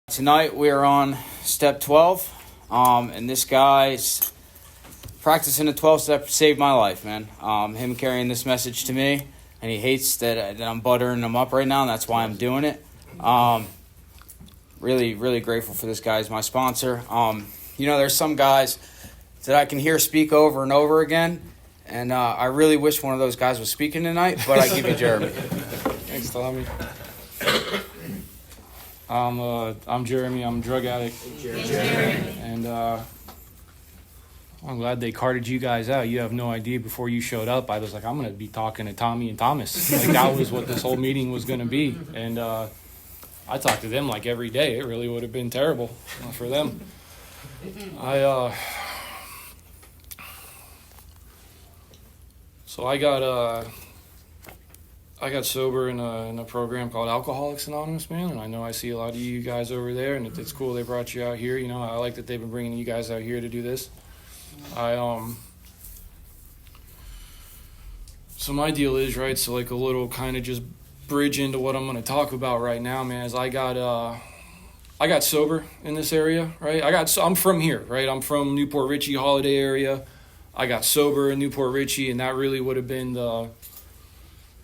Tonight we are on step 12, and this guy's practicing the 12 step saved my life, man. Him carrying this message to me, and he hates that I'm buttering him up right now, and that's why I'm doing it. Really, really grateful for this guy as my sponsor. There's some guys that I can hear speak over and over again, and I really wish one of those guys was speaking tonight, but I give you Jeremy. Thanks, Tommy. I'm Jeremy. I'm a drug addict. And I'm glad they carted you guys out. You have no idea. Before you showed up, I was like, I'm going to be talking to Tommy and Thomas. Like, that was what this whole meeting was going to be. And I talked to them like every day. It really would have been terrible for them. So I got sober in a program called Alcoholics Anonymous, man, and I know I see a lot of you guys over there, and it's cool they brought you out here. You know, I like that they've been bringing you guys out here to do this. So my deal is, right, so like a little kind of just bridge into what I'm going to talk about right now, man, is I got sober in this area, right? I'm from here, right? I'm from Newport Richey, Holiday area. I got sober in Newport Richey, and that really would have been the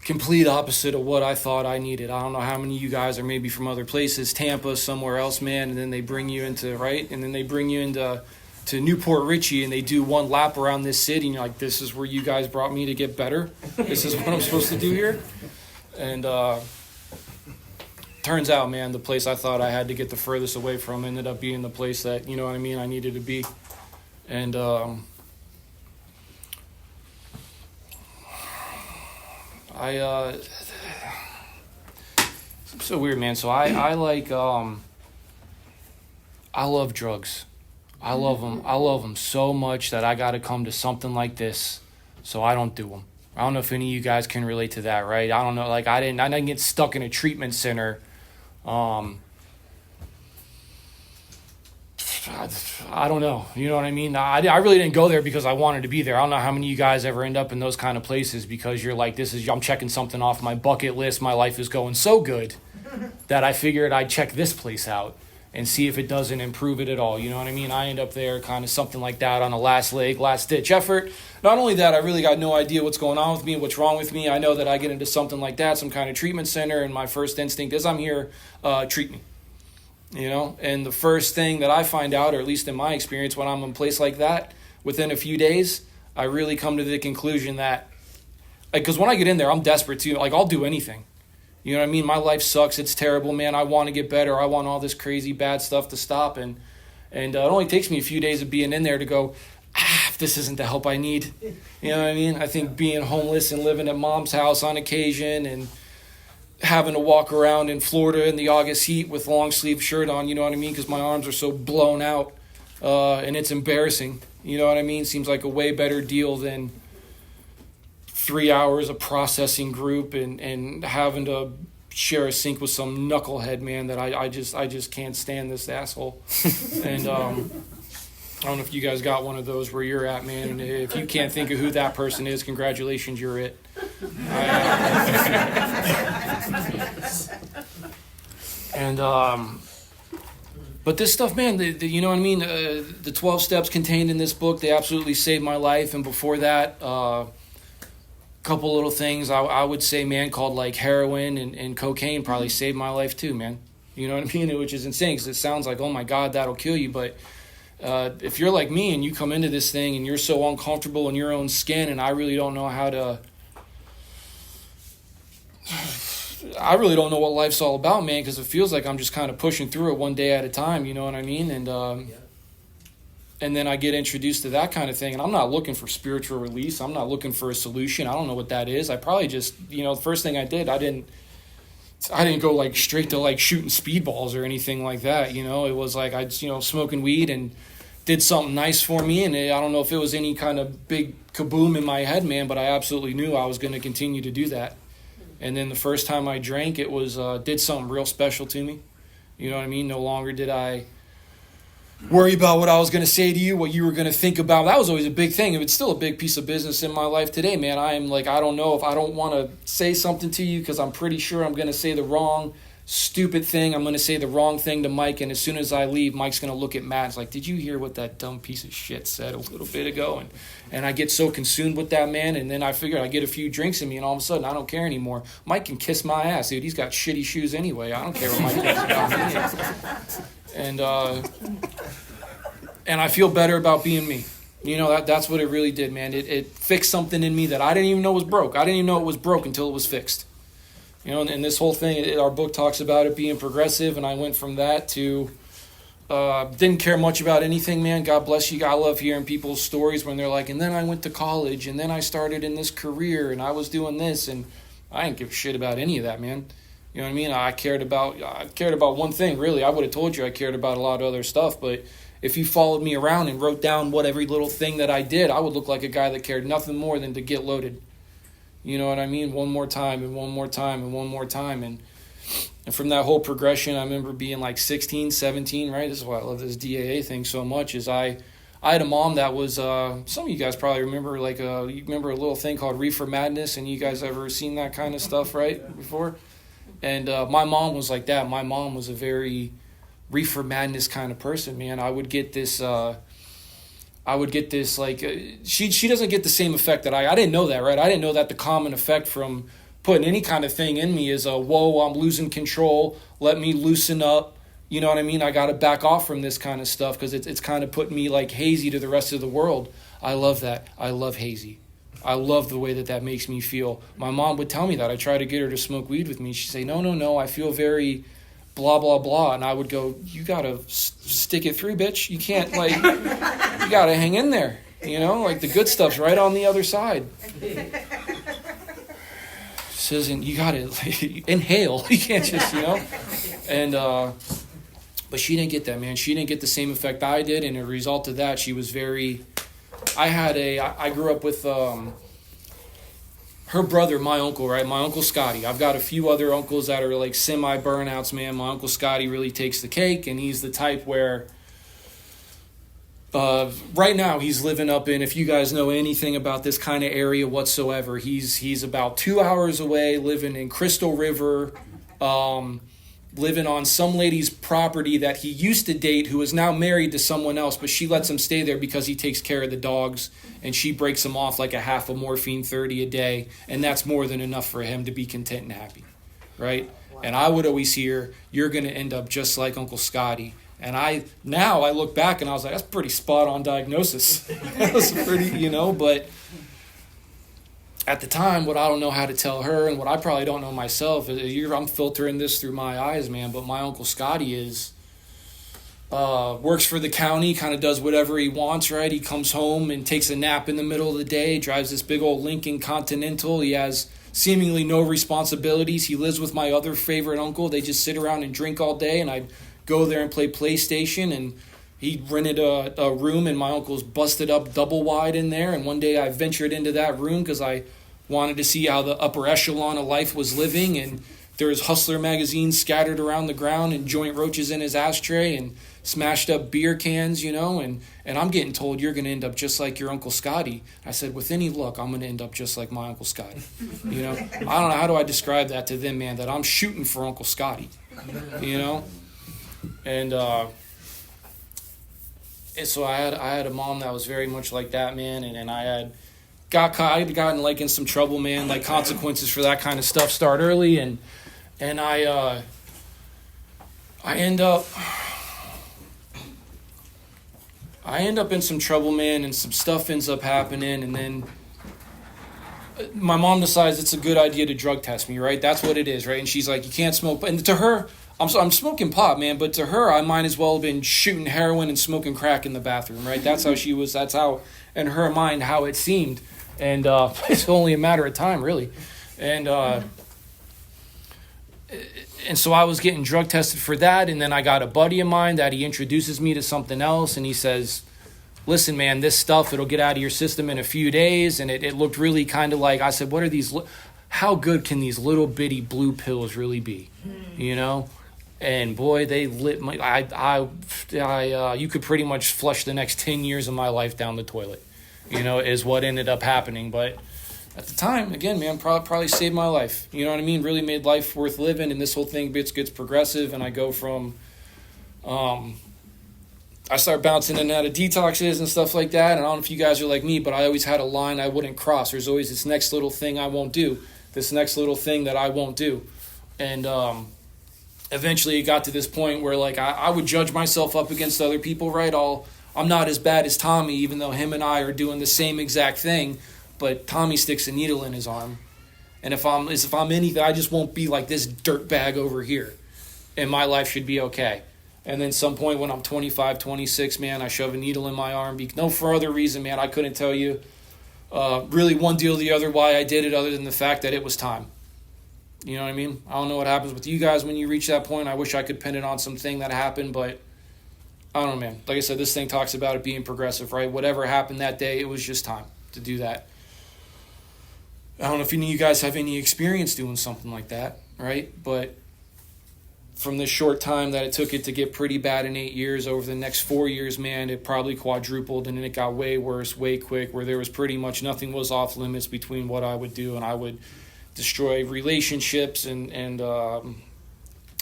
complete opposite of what I thought I needed. I don't know how many of you guys are maybe from other places, Tampa, somewhere else, man, and then they bring you into, right? And then they bring you into Newport Richey, and they do one lap around this city, and you're like, this is where you guys brought me to get better? This is what I'm supposed to do here? And turns out, man, the place I thought I had to get the furthest away from ended up being the place that, you know what I mean, I needed to be. And it's so weird, man. So I love drugs. I love them. I love them so much that I got to come to something like this so I don't do them. I don't know if any of you guys can relate to that, right? I don't know. Like, I didn't get stuck in a treatment center. I don't know. You know what I mean? I really didn't go there because I wanted to be there. I don't know how many of you guys ever end up in those kind of places because you're like, I'm checking something off my bucket list. My life is going so good that I figured I'd check this place out and see if it doesn't improve it at all. You know what I mean? I end up there kind of something like that on a last ditch effort. Not only that, I really got no idea what's going on with me, what's wrong with me. I know that I get into something like that, some kind of treatment center, and my first instinct is I'm here, treat me. You know, and the first thing that I find out, or at least in my experience, when I'm in a place like that, within a few days, I really come to the conclusion that, because when I get in there, I'm desperate too. Like, I'll do anything. You know what I mean? My life sucks. It's terrible, man. I want to get better. I want all this crazy bad stuff to stop. And it only takes me a few days of being in there to go, this isn't the help I need. You know what I mean? I think being homeless and living at mom's house on occasion and having to walk around in Florida in the August heat with long sleeve shirt on, you know what I mean? Because my arms are so blown out, and it's embarrassing. You know what I mean? Seems like a way better deal than 3 hours of processing group and having to share a sink with some knucklehead, man, that I just can't stand this asshole. And I don't know if you guys got one of those where you're at, man. And if you can't think of who that person is, congratulations, you're it. But this stuff, man, you know what I mean? The 12 steps contained in this book, they absolutely saved my life. And before that, couple little things I would say, man, called like heroin and cocaine probably saved my life too, man. You know what I mean? Which is insane because it sounds like, oh my God, that'll kill you. But if you're like me and you come into this thing and you're so uncomfortable in your own skin, and I really don't know what life's all about, man, because it feels like I'm just kind of pushing through it one day at a time, you know what I mean? And then I get introduced to that kind of thing, and I'm not looking for spiritual release. I'm not looking for a solution. I don't know what that is. I probably just, the first thing I did, I didn't go like straight to like shooting speedballs or anything like that. It was like I smoking weed and did something nice for me, and I don't know if it was any kind of big kaboom in my head, man, but I absolutely knew I was going to continue to do that. And then the first time I drank, it was did something real special to me. You know what I mean? No longer did I worry about what I was going to say to you, what you were going to think about. That was always a big thing. It's still a big piece of business in my life today, man. I am like, I don't know if I don't want to say something to you because I'm pretty sure I'm going to say the wrong stupid thing. I'm going to say the wrong thing to Mike, and as soon as I leave, Mike's going to look at Matt. It's like, did you hear what that dumb piece of shit said a little bit ago? And I get so consumed with that, man, and then I figure I get a few drinks in me, and all of a sudden, I don't care anymore. Mike can kiss my ass, dude. He's got shitty shoes anyway. I don't care what Mike thinks about me. And I feel better about being me. You know, that's what it really did, man. It fixed something in me that I didn't even know was broke. I didn't even know it was broke until it was fixed. You know, and this whole thing, our book talks about it being progressive, and I went from that to didn't care much about anything, man. God bless you. I love hearing people's stories when they're like, and then I went to college, and then I started in this career, and I was doing this, and I didn't give a shit about any of that, man. You know what I mean? I cared about one thing, really. I would have told you I cared about a lot of other stuff, but if you followed me around and wrote down what every little thing that I did, I would look like a guy that cared nothing more than to get loaded. You know what I mean? One more time and one more time and one more time. And from that whole progression, I remember being like 16, 17, right? This is why I love this DAA thing so much, is I had a mom that was, some of you guys probably remember, you remember a little thing called Reefer Madness, and you guys ever seen that kind of stuff, right, before? And my mom was like that. My mom was a very Reefer Madness kind of person, man. I would get this like she doesn't get the same effect that I didn't know that, right? I didn't know that the common effect from putting any kind of thing in me is whoa, I'm losing control, let me loosen up. You know what I mean? I got to back off from this kind of stuff because it's kind of putting me like hazy to the rest of the world. I love that. I love hazy. I love the way that makes me feel. My mom would tell me that. I try to get her to smoke weed with me. She'd say, no, I feel very blah, blah, blah. And I would go, you got to stick it through, bitch. You can't, like, you got to hang in there. You know, like the good stuff's right on the other side. Says, you got to inhale. You can't just, you know. And, but she didn't get that, man. She didn't get the same effect I did. And as a result of that, she was very, I grew up with, her brother, my uncle, right? My Uncle Scotty. I've got a few other uncles that are like semi-burnouts, man. My Uncle Scotty really takes the cake, and he's the type where right now he's living up in, if you guys know anything about this kind of area whatsoever, he's about 2 hours away, living in Crystal River, living on some lady's property that he used to date, who is now married to someone else, but she lets him stay there because he takes care of the dogs, and she breaks him off like a half of morphine 30 a day, and that's more than enough for him to be content and happy, right? Wow. And I would always hear, you're going to end up just like Uncle Scotty. And I look back and I was like, that's pretty spot on diagnosis. That was pretty, you know, but at the time, what I don't know how to tell her and what I probably don't know myself, I'm filtering this through my eyes, man, but my Uncle Scotty is, works for the county, kind of does whatever he wants, right? He comes home and takes a nap in the middle of the day, drives this big old Lincoln Continental. He has seemingly no responsibilities. He lives with my other favorite uncle. They just sit around and drink all day, and I'd go there and play PlayStation, and he rented a room, and my uncle's busted up double wide in there. And one day I ventured into that room because I wanted to see how the upper echelon of life was living, and there's Hustler magazines scattered around the ground and joint roaches in his ashtray and smashed up beer cans, you know, and I'm getting told you're going to end up just like your Uncle Scotty. I said, with any luck, I'm going to end up just like my Uncle Scotty. You know, I don't know, how do I describe that to them, man, that I'm shooting for Uncle Scotty, you know? And so I had a mom that was very much like that, man, and I had gotten like in some trouble, man, like consequences for that kind of stuff start early, and I end up in some trouble, man, and some stuff ends up happening, and then my mom decides it's a good idea to drug test me, right? That's what it is, right? And she's like, you can't smoke. And to her, I'm smoking pot, man, but to her, I might as well have been shooting heroin and smoking crack in the bathroom, right? That's how she was, that's how, in her mind, how it seemed. And it's only a matter of time, really. And so I was getting drug tested for that, and then I got a buddy of mine that he introduces me to something else, and he says, listen, man, this stuff, it'll get out of your system in a few days. And it looked really kind of like, I said, what are these, how good can these little bitty blue pills really be, you know? And boy, they lit my, you could pretty much flush the next 10 years of my life down the toilet, you know, is what ended up happening. But at the time, again, man, probably saved my life. You know what I mean? Really made life worth living, and this whole thing gets progressive, and I go from, I start bouncing in and out of detoxes and stuff like that, and I don't know if you guys are like me, but I always had a line I wouldn't cross. There's always this next little thing I won't do, this next little thing that I won't do. And eventually it got to this point where, like, I would judge myself up against other people, right? I'm not as bad as Tommy, even though him and I are doing the same exact thing, but Tommy sticks a needle in his arm. And if I'm anything, I just won't be like this dirtbag over here. And my life should be okay. And then some point when I'm 25, 26, man, I shove a needle in my arm. No for other reason, man. I couldn't tell you really one deal or the other why I did it, other than the fact that it was time. You know what I mean? I don't know what happens with you guys when you reach that point. I wish I could pin it on something that happened, but I don't know, man. Like I said, this thing talks about it being progressive, right? Whatever happened that day, it was just time to do that. I don't know if any of you guys have any experience doing something like that, right? But from the short time that it took it to get pretty bad in 8 years, over the next 4 years, man, it probably quadrupled, and then it got way worse, way quick, where there was pretty much nothing was off limits between what I would do, and I would destroy relationships and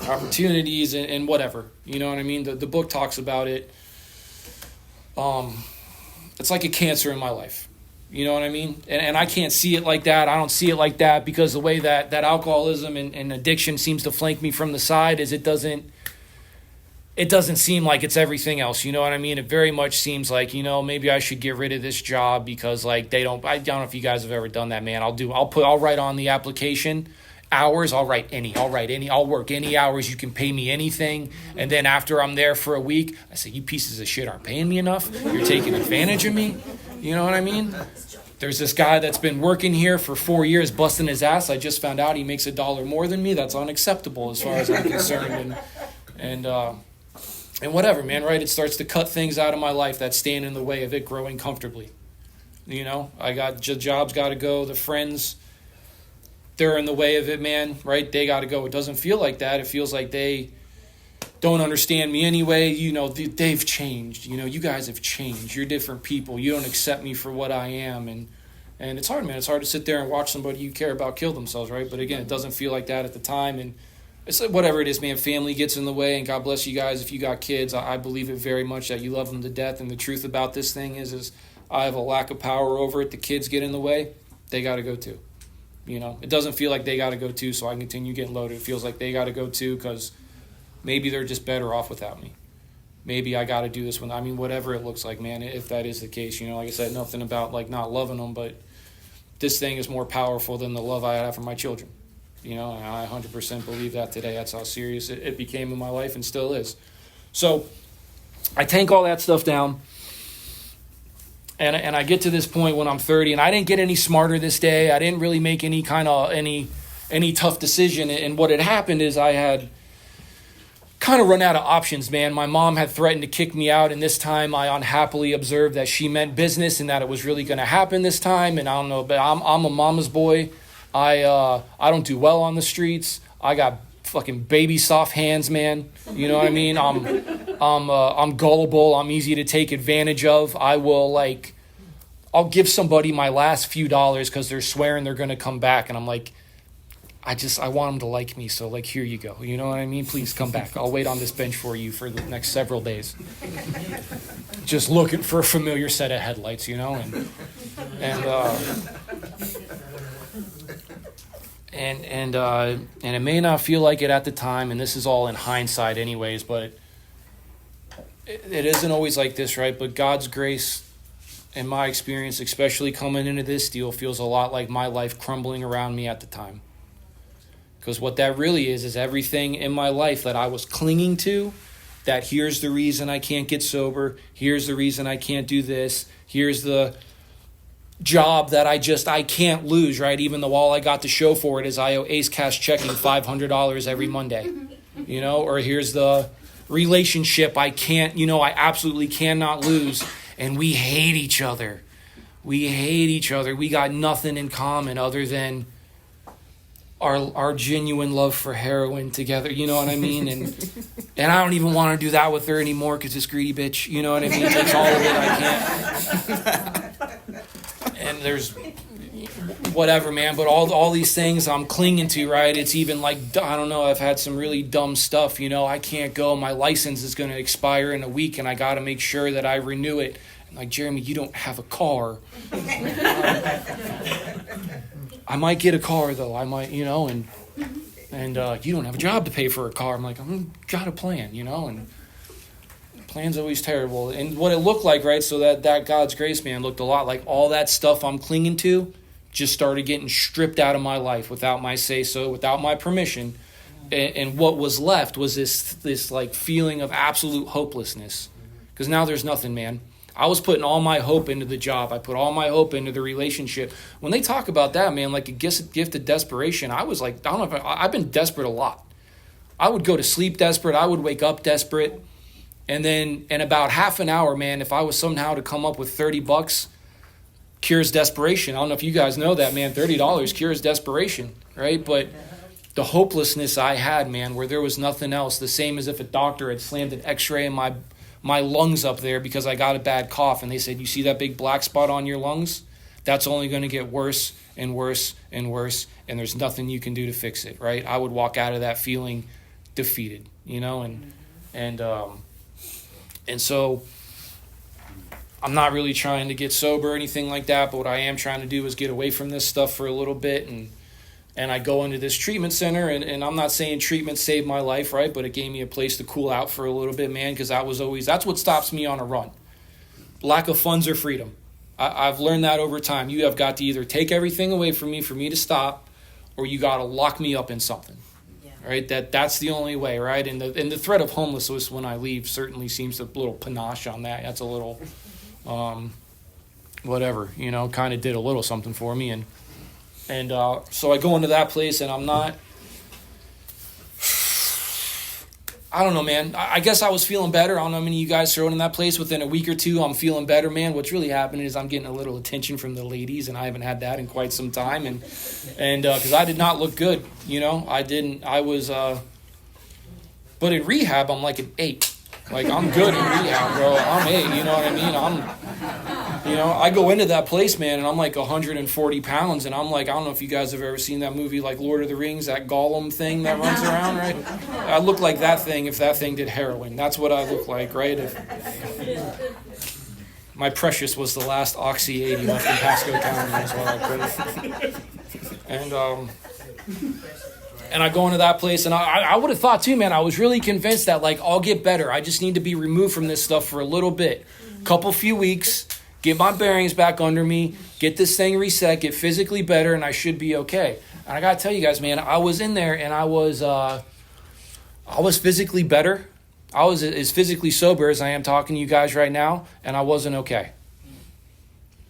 opportunities and whatever. You know what I mean? The book talks about it. It's like a cancer in my life. You know what I mean? And I can't see it like that. I don't see it like that because the way that alcoholism and addiction seems to flank me from the side is it doesn't seem like it's everything else. You know what I mean? It very much seems like, you know, maybe I should get rid of this job because, like, I don't know if you guys have ever done that, man. I'll write on the application hours. I'll work any hours. You can pay me anything. And then after I'm there for a week, I say, you pieces of shit aren't paying me enough. You're taking advantage of me. You know what I mean? There's this guy that's been working here for 4 years, busting his ass. I just found out he makes $1 more than me. That's unacceptable as far as I'm concerned. And whatever, man, right? It starts to cut things out of my life that stand in the way of it growing comfortably. You know, I got jobs got to go. The friends, they're in the way of it, man, right? They got to go. It doesn't feel like that. It feels like they don't understand me anyway. You know, they've changed. You know, you guys have changed. You're different people. You don't accept me for what I am. And it's hard, man. It's hard to sit there and watch somebody you care about kill themselves, right? But again, it doesn't feel like that at the time. And it's like whatever it is, man. Family gets in the way, and God bless you guys if you got kids. I believe it very much that you love them to death. And the truth about this thing is I have a lack of power over it. The kids get in the way. They got to go too. You know, it doesn't feel like they got to go too, so I can continue getting loaded. It feels like they got to go too because maybe they're just better off without me. Maybe I got to do this one. I mean, whatever it looks like, man, if that is the case. You know, like I said, nothing about, like, not loving them, but this thing is more powerful than the love I have for my children. You know, and I 100% believe that today. That's how serious it became in my life and still is. So I tank all that stuff down. And I get to this point when I'm 30, and I didn't get any smarter this day. I didn't really make any kind of any tough decision. And what had happened is I had kind of run out of options, man. My mom had threatened to kick me out, and this time I unhappily observed that she meant business and that it was really going to happen this time. And I don't know, but I'm a mama's boy. I don't do well on the streets. I got fucking baby soft hands, man. You know what I mean? I'm gullible. I'm easy to take advantage of. I'll give somebody my last few dollars because they're swearing they're going to come back. And I'm like, I want them to like me. So, like, here you go. You know what I mean? Please come back. I'll wait on this bench for you for the next several days. Just looking for a familiar set of headlights, you know? And it may not feel like it at the time, and this is all in hindsight anyways, but it isn't always like this, right? But God's grace, in my experience, especially coming into this deal, feels a lot like my life crumbling around me at the time. Because what that really is everything in my life that I was clinging to, that here's the reason I can't get sober, here's the reason I can't do this, here's the job that I can't lose, right? Even though all I got to show for it is I owe Ace Cash checking $500 every Monday, you know? Or here's the relationship I absolutely cannot lose, and we hate each other. We got nothing in common other than our genuine love for heroin together, you know what I mean? And I don't even want to do that with her anymore because this greedy bitch, you know what I mean? Takes all of it, I can't. And there's whatever, man. But all these things I'm clinging to, right? It's even like, I don't know, I've had some really dumb stuff, I can't go. My license is going to expire in a week, and I got to make sure that I renew it. I'm like, Jeremy, you don't have a car. I might get a car, though. I might, and you don't have a job to pay for a car. I'm like, I've got a plan, and plan's always terrible. And what it looked like, right, so that God's grace, man, looked a lot like all that stuff I'm clinging to just started getting stripped out of my life without my say-so, without my permission. And what was left was this like feeling of absolute hopelessness. Because now there's nothing, man. I was putting all my hope into the job. I put all my hope into the relationship. When they talk about that, man, like a gift of desperation, I was like, I don't know, I've been desperate a lot. I would go to sleep desperate. I would wake up desperate. And then in about half an hour, man, if I was somehow to come up with $30, cures desperation. I don't know if you guys know that, man. $30 cures desperation, right? But the hopelessness I had, man, where there was nothing else, the same as if a doctor had slammed an x-ray in my lungs up there because I got a bad cough, and they said, you see that big black spot on your lungs? That's only going to get worse and worse and worse, and there's nothing you can do to fix it, right? I would walk out of that feeling defeated, and so I'm not really trying to get sober or anything like that, but what I am trying to do is get away from this stuff for a little bit, and I go into this treatment center, and I'm not saying treatment saved my life, right? But it gave me a place to cool out for a little bit, man, because that's what stops me on a run. Lack of funds or freedom. I've learned that over time. You have got to either take everything away from me for me to stop, or you got to lock me up in something, right? That's the only way, right? And the threat of homelessness when I leave certainly seems a little panache on that. That's a little, whatever, kind of did a little something for me, and so I go into that place, and I'm not, I don't know, man. I guess I was feeling better. I don't know how many of you guys thrown in that place. Within a week or two, I'm feeling better, man. What's really happening is I'm getting a little attention from the ladies, and I haven't had that in quite some time. And because I did not look good, I didn't. I was, but in rehab, I'm like an 8. Like, I'm good in rehab, bro. I'm 8, you know what I mean? I go into that place, man, and I'm like 140 pounds, and I'm like, I don't know if you guys have ever seen that movie, like Lord of the Rings, that Gollum thing that runs around, right? I look like that thing if that thing did heroin. That's what I look like, right? My Precious was the last Oxy 80 left in Pasco County, is what I put it. And I go into that place, and I would have thought too, man, I was really convinced that, like, I'll get better. I just need to be removed from this stuff for a little bit. Few weeks, get my bearings back under me, get this thing reset, get physically better, and I should be okay. And I got to tell you guys, man, I was in there, and I was physically better. I was as physically sober as I am talking to you guys right now, and I wasn't okay.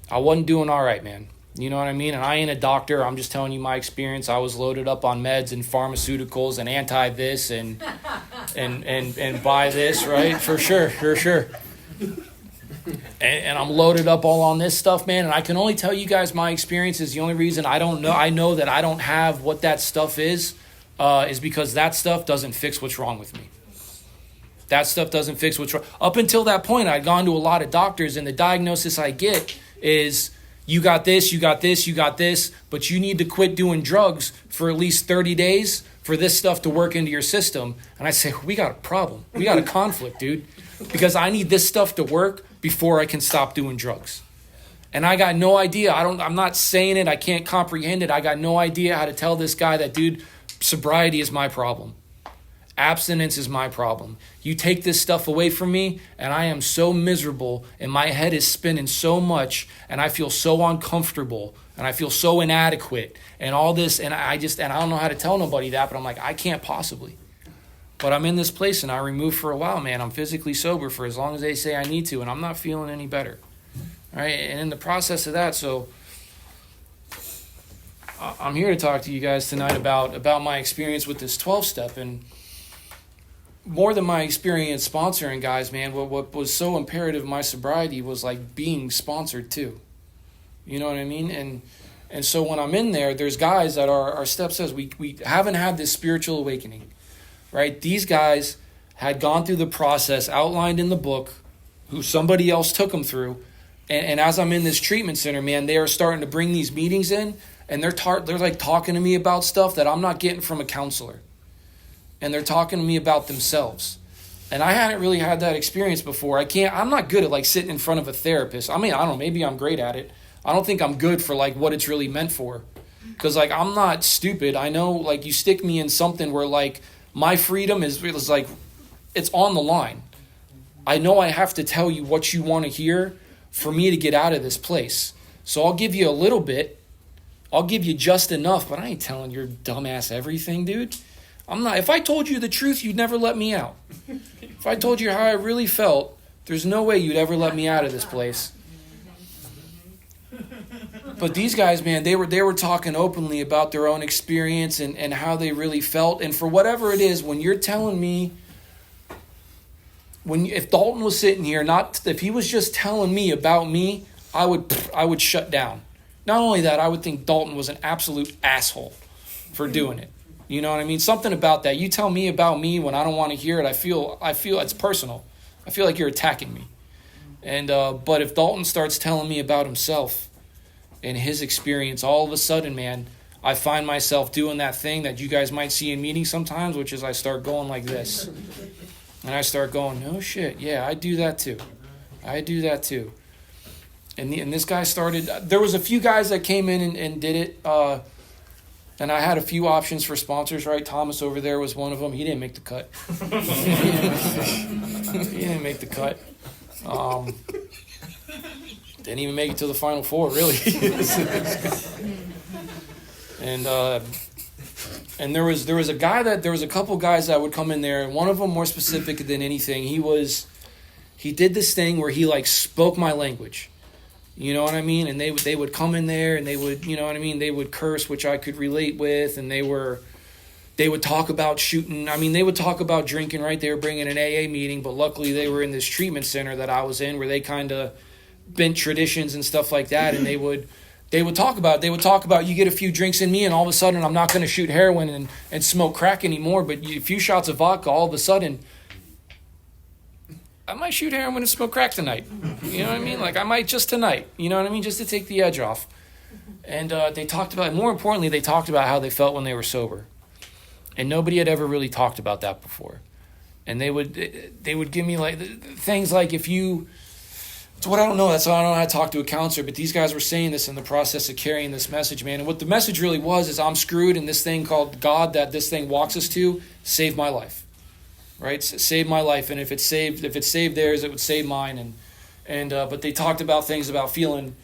I wasn't doing all right, man. You know what I mean? And I ain't a doctor. I'm just telling you my experience. I was loaded up on meds and pharmaceuticals and anti-this and buy this, right? For sure. And I'm loaded up all on this stuff, man. And I can only tell you guys my experience is the only reason I know that I don't have what that stuff is because that stuff doesn't fix what's wrong with me. That stuff doesn't fix what's wrong. Up until that point, I'd gone to a lot of doctors, and the diagnosis I get is, you got this, but you need to quit doing drugs for at least 30 days for this stuff to work into your system. And I say, we got a problem. We got a conflict, dude, because I need this stuff to work before I can stop doing drugs. And I got no idea. I'm not saying it. I can't comprehend it. I got no idea how to tell this guy that, dude, sobriety is my problem. Abstinence is my problem. You take this stuff away from me, and I am so miserable, and my head is spinning so much, and I feel so uncomfortable, and I feel so inadequate, and all this, and I don't know how to tell nobody that, but I'm like, I can't possibly. But I'm in this place, and I removed for a while, man. I'm physically sober for as long as they say I need to, and I'm not feeling any better. All right, and in the process of that, so I'm here to talk to you guys tonight about my experience with this 12-step, and more than my experience sponsoring guys, man, what was so imperative in my sobriety was like being sponsored too. You know what I mean? And so when I'm in there, there's guys that our step says we haven't had this spiritual awakening, right? These guys had gone through the process outlined in the book, who somebody else took them through. And as I'm in this treatment center, man, they are starting to bring these meetings in, and they're like talking to me about stuff that I'm not getting from a counselor. And they're talking to me about themselves. And I hadn't really had that experience before. I'm not good at like sitting in front of a therapist. I mean, I don't know, maybe I'm great at it. I don't think I'm good for like what it's really meant for. Because like I'm not stupid. I know like you stick me in something where like my freedom is like it's on the line. I know I have to tell you what you want to hear for me to get out of this place. So I'll give you a little bit. I'll give you just enough, but I ain't telling your dumbass everything, dude. I'm not. If I told you the truth, you'd never let me out. If I told you how I really felt, there's no way you'd ever let me out of this place. But these guys, man, they were talking openly about their own experience and how they really felt. And for whatever it is, when you're telling me, if Dalton was sitting here, if he was just telling me about me, I would shut down. Not only that, I would think Dalton was an absolute asshole for doing it. You know what I mean? Something about that. You tell me about me when I don't want to hear it. I feel it's personal. I feel like you're attacking me. And but if Dalton starts telling me about himself and his experience, all of a sudden, man, I find myself doing that thing that you guys might see in meetings sometimes, which is I start going like this. And I start going, oh shit, yeah, I do that too. And this guy started, there was a few guys that came in and did it. And I had a few options for sponsors, right? Thomas over there was one of them. He didn't make the cut. He didn't make the cut. Didn't even make it to the Final Four, really. And there was a couple guys that would come in there, and one of them more specific than anything. He did this thing where he like spoke my language. You know what I mean? And they would come in there and they would, you know what I mean? They would curse, which I could relate with. And they would talk about shooting. I mean, they would talk about drinking, right? They were bringing an AA meeting, but luckily they were in this treatment center that I was in where they kind of bent traditions and stuff like that. And they would talk about you get a few drinks in me and all of a sudden I'm not going to shoot heroin and smoke crack anymore. But a few shots of vodka, all of a sudden I might shoot heroin and smoke crack tonight. You know what I mean? Like I might just tonight. You know what I mean? Just to take the edge off. And they talked about, more importantly, they talked about how they felt when they were sober. And nobody had ever really talked about that before. And they would give me like things like it's what I don't know. That's why I don't know how to talk to a counselor. But these guys were saying this in the process of carrying this message, man. And what the message really was is I'm screwed, and this thing called God that this thing walks us to saved my life. Right, save my life, and if it saved theirs, it would save mine. But they talked about things about feeling.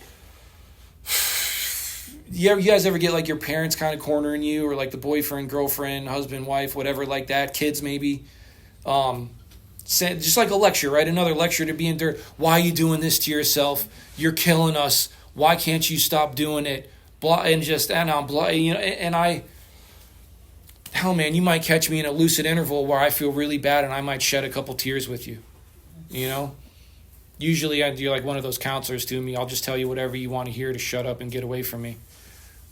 You guys ever get like your parents kind of cornering you, or like the boyfriend, girlfriend, husband, wife, whatever like that, kids maybe, just like a lecture, right? Another lecture to be in there. Why are you doing this to yourself? You're killing us. Why can't you stop doing it? Blah, and I'm blah, you know, and I. Hell, man, you might catch me in a lucid interval where I feel really bad and I might shed a couple tears with you, you know? Usually you're like one of those counselors to me. I'll just tell you whatever you want to hear to shut up and get away from me.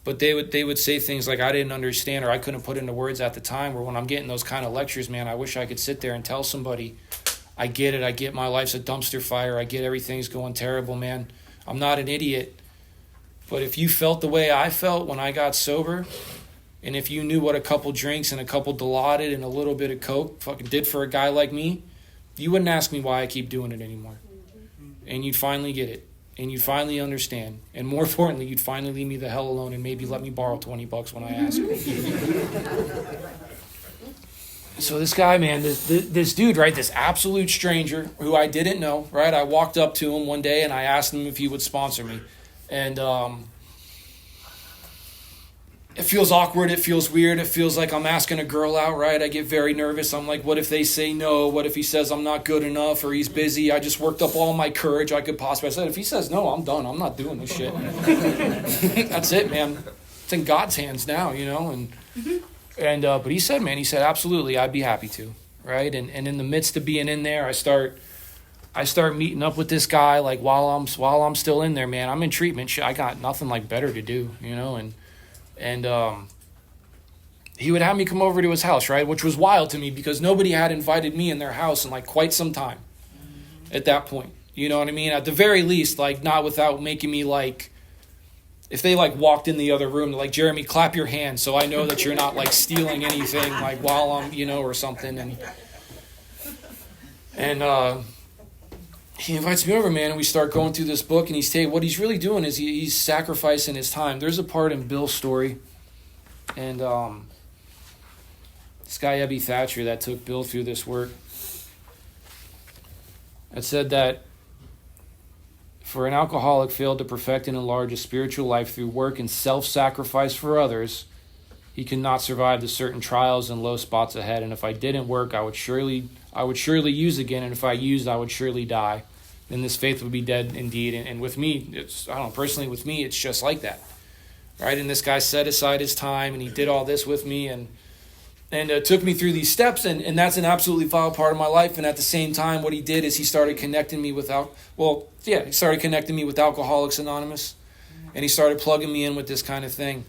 But they would say things like I didn't understand or I couldn't put into words at the time, where when I'm getting those kind of lectures, man, I wish I could sit there and tell somebody, I get it. I get my life's a dumpster fire. I get everything's going terrible, man. I'm not an idiot. But if you felt the way I felt when I got sober, and if you knew what a couple drinks and a couple Dilaudid and a little bit of Coke fucking did for a guy like me, you wouldn't ask me why I keep doing it anymore. And you'd finally get it. And you'd finally understand. And more importantly, you'd finally leave me the hell alone and maybe let me borrow $20 when I ask. So this guy, man, this dude, right, this absolute stranger who I didn't know, right? I walked up to him one day and I asked him if he would sponsor me. And it feels awkward. It feels weird. It feels like I'm asking a girl out, right? I get very nervous. I'm like, what if they say no? What if he says I'm not good enough or he's busy? I just worked up all my courage I could possibly. I said, if he says no, I'm done. I'm not doing this shit. That's it, man. It's in God's hands now, you know? But he said, absolutely, I'd be happy to, right? And in the midst of being in there, I start meeting up with this guy, like while I'm still in there, man. I'm in treatment. I got nothing like better to do, you know? And he would have me come over to his house, right? Which was wild to me because nobody had invited me in their house in like quite some time at that point. You know what I mean? At the very least, like not without making me like if they like walked in the other room, they're like, Jeremy, clap your hands so I know that you're not like stealing anything like while I'm, or something. And he invites me over, man, and we start going through this book, and what he's really doing is he's sacrificing his time. There's a part in Bill's story, and this guy, Ebby Thatcher, that took Bill through this work, it said that for an alcoholic failed to perfect and enlarge a spiritual life through work and self-sacrifice for others, he cannot survive the certain trials and low spots ahead. And if I didn't work, I would surely use again. And if I used, I would surely die. Then this faith would be dead indeed. And with me, personally with me, it's just like that, right? And this guy set aside his time, and he did all this with me, and took me through these steps, and that's an absolutely vital part of my life. And at the same time, what he did is he started connecting me with Alcoholics Anonymous, and he started plugging me in with this kind of thing.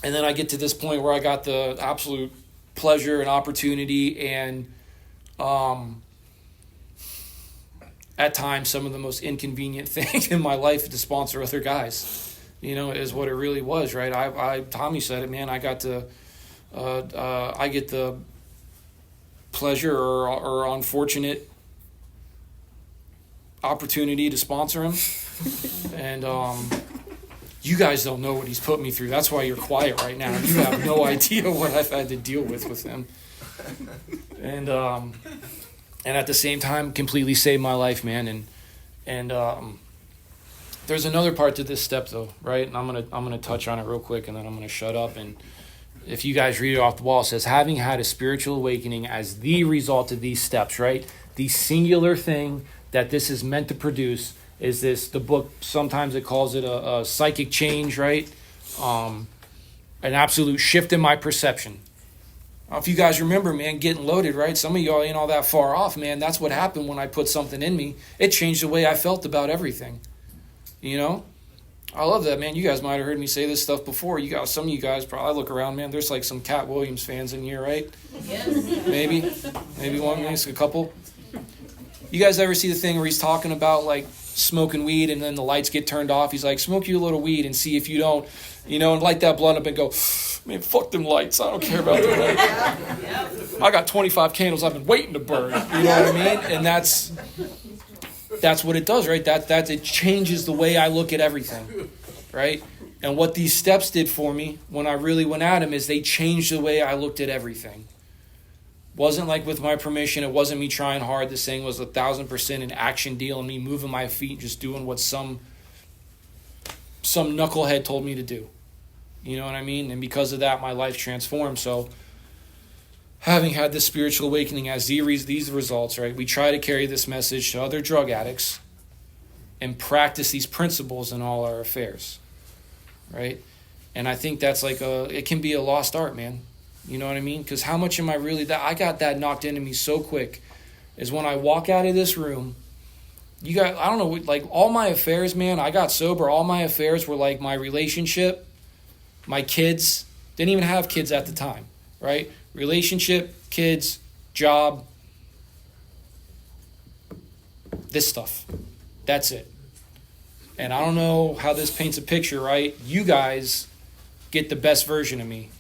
And then I get to this point where I got the absolute pleasure and opportunity, and at times some of the most inconvenient thing in my life to sponsor other guys, is what it really was, right? Tommy said it, man. I get the pleasure or unfortunate opportunity to sponsor him. And you guys don't know what he's put me through. That's why you're quiet right now. You have no idea what I've had to deal with him. And at the same time, completely saved my life, man. And there's another part to this step, though, right? And I'm gonna touch on it real quick, and then I'm gonna shut up. And if you guys read it off the wall, it says, having had a spiritual awakening as the result of these steps, right? The singular thing that this is meant to produce is this, the book, sometimes it calls it a psychic change, right? An absolute shift in my perception. If you guys remember, man, getting loaded, right? Some of y'all ain't all that far off, man. That's what happened when I put something in me. It changed the way I felt about everything, I love that, man. You guys might have heard me say this stuff before. Some of you guys probably, I look around, man, there's like some Cat Williams fans in here, right? Yes. Maybe one, maybe a couple. You guys ever see the thing where he's talking about like smoking weed and then the lights get turned off? He's like, smoke you a little weed and see if you don't, and light that blunt up and go, man, fuck them lights. I don't care about the lights. I got 25 candles I've been waiting to burn. You know what I mean? And that's what it does, right? That it changes the way I look at everything, right? And what these steps did for me when I really went at them is they changed the way I looked at everything. Wasn't like with my permission. It wasn't me trying hard. This thing was 1,000% an action deal and me moving my feet, just doing what some knucklehead told me to do. You know what I mean? And because of that, my life transformed. So having had this spiritual awakening as these results, right? We try to carry this message to other drug addicts and practice these principles in all our affairs, right? And I think that's it can be a lost art, man. You know what I mean? Because how much am I really I got that knocked into me so quick is when I walk out of this room, I don't know, like all my affairs, man, I got sober. All my affairs were like my relationship, my kids, didn't even have kids at the time, right? Relationship, kids, job, this stuff. That's it. And I don't know how this paints a picture, right? You guys get the best version of me.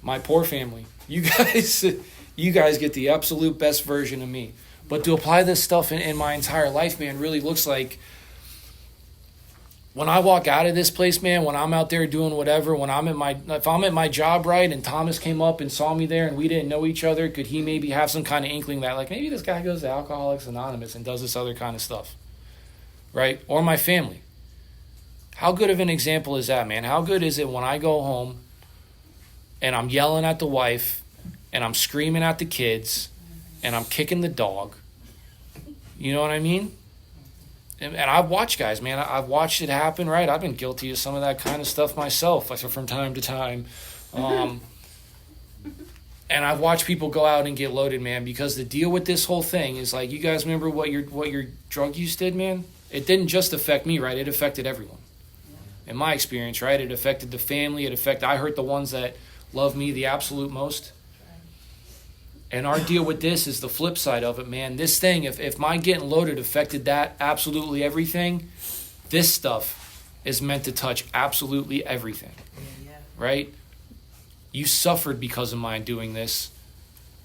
My poor family. You guys get the absolute best version of me. But to apply this stuff in my entire life, man, really looks like when I walk out of this place, man, when I'm out there doing whatever, if I'm at my job, right, and Thomas came up and saw me there and we didn't know each other, could he maybe have some kind of inkling that, like, maybe this guy goes to Alcoholics Anonymous and does this other kind of stuff, right? Or my family. How good of an example is that, man? How good is it when I go home and I'm yelling at the wife and I'm screaming at the kids and I'm kicking the dog? You know what I mean? And I've watched guys, man. I've watched it happen, right? I've been guilty of some of that kind of stuff myself, like from time to time. And I've watched people go out and get loaded, man, because the deal with this whole thing is like, you guys remember what your drug use did, man? It didn't just affect me, right? It affected everyone. In my experience, right? It affected the family. I hurt the ones that love me the absolute most. And our deal with this is the flip side of it, man. This thing, if my getting loaded affected that absolutely everything, this stuff is meant to touch absolutely everything, right? You suffered because of mine doing this.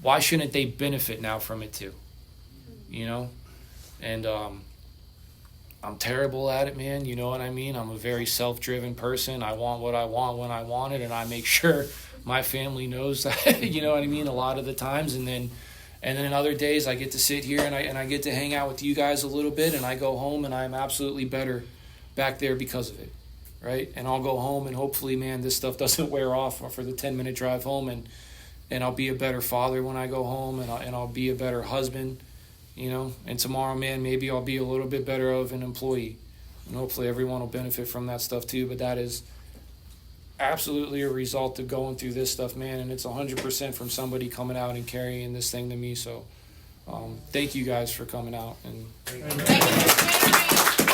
Why shouldn't they benefit now from it too? You know? And I'm terrible at it, man. You know what I mean? I'm a very self-driven person. I want what I want when I want it, and I make sure my family knows that, you know what I mean, a lot of the times. And then other days I get to sit here and I get to hang out with you guys a little bit, and I go home and I'm absolutely better back there because of it, right? And I'll go home and hopefully, man, this stuff doesn't wear off for the 10-minute drive home, and I'll be a better father when I go home, and I'll be a better husband, you know. And tomorrow, man, maybe I'll be a little bit better of an employee, and hopefully everyone will benefit from that stuff too. But that is absolutely a result of going through this stuff, man, and it's 100% from somebody coming out and carrying this thing to me. So thank you guys for coming out. And Thank you.